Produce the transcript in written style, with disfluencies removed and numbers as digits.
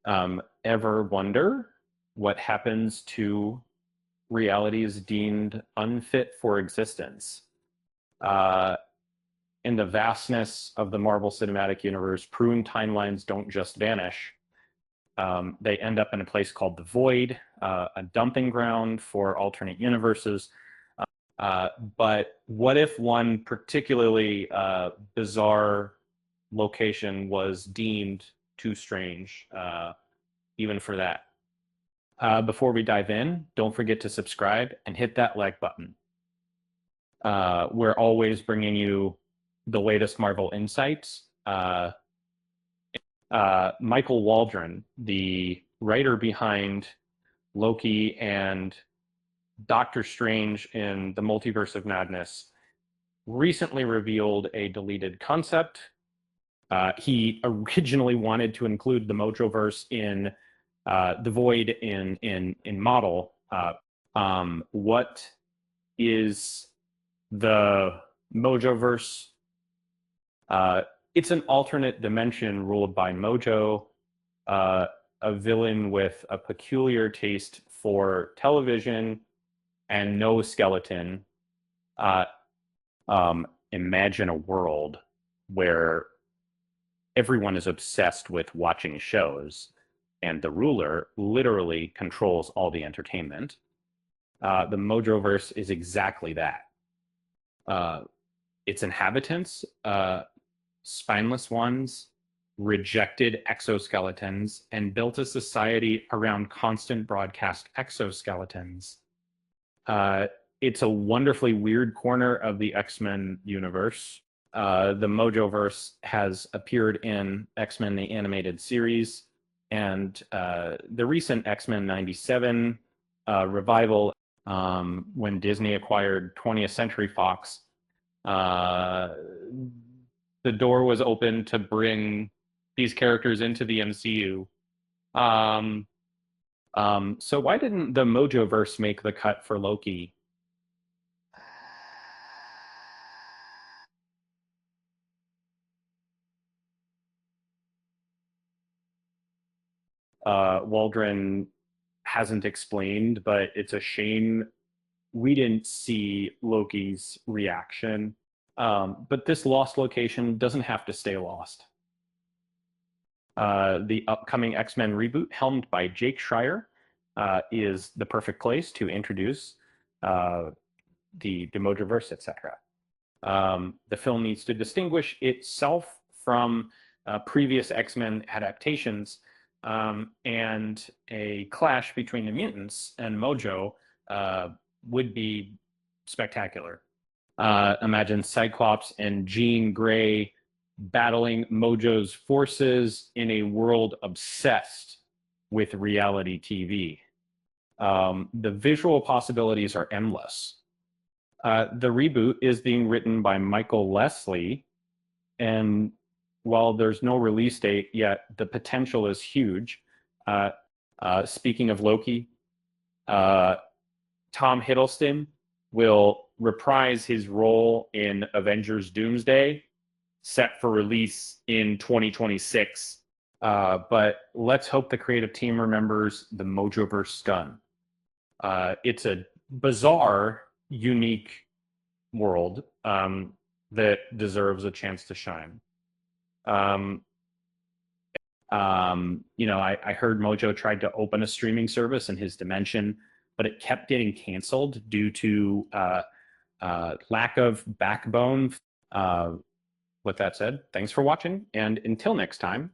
Ever wonder what happens to realities deemed unfit for existence? In the vastness of the Marvel Cinematic Universe, pruned timelines don't just vanish. They end up in a place called the Void, a dumping ground for alternate universes. But what if one particularly bizarre location was deemed too strange, even for that? Before we dive in, don't forget to subscribe and hit that like button. We're always bringing you the latest Marvel insights. Michael Waldron, the writer behind Loki and Doctor Strange in the Multiverse of Madness, recently revealed a deleted concept. He originally wanted to include the Mojoverse in the Void in Model. What is the Mojoverse? It's an alternate dimension ruled by Mojo, a villain with a peculiar taste for television and no skeleton. Imagine a world where everyone is obsessed with watching shows and the ruler literally controls all the entertainment. The Mojoverse is exactly that. Its inhabitants, spineless ones, rejected exoskeletons, and built a society around constant broadcast exoskeletons. It's a wonderfully weird corner of the X-Men universe. The Mojoverse has appeared in X-Men the Animated Series, and the recent X-Men 97 revival, when Disney acquired 20th Century Fox. The door was open to bring these characters into the MCU. So why didn't the Mojoverse make the cut for Loki? Waldron hasn't explained, but it's a shame we didn't see Loki's reaction. But this lost location doesn't have to stay lost. The upcoming X-Men reboot, helmed by Jake Schreier, is the perfect place to introduce the Mojoverse, etc. The film needs to distinguish itself from previous X-Men adaptations, and a clash between the mutants and Mojo would be spectacular. Imagine Cyclops and Jean Grey battling Mojo's forces in a world obsessed with reality TV. The visual possibilities are endless. The reboot is being written by Michael Leslie, and while there's no release date yet, the potential is huge. Speaking of Loki, Tom Hiddleston will reprise his role in Avengers Doomsday, set for release in 2026. But let's hope the creative team remembers the Mojoverse stun. It's a bizarre, unique world that deserves a chance to shine. I heard Mojo tried to open a streaming service in his dimension, but it kept getting canceled due to lack of backbone. With that said, thanks for watching, and until next time,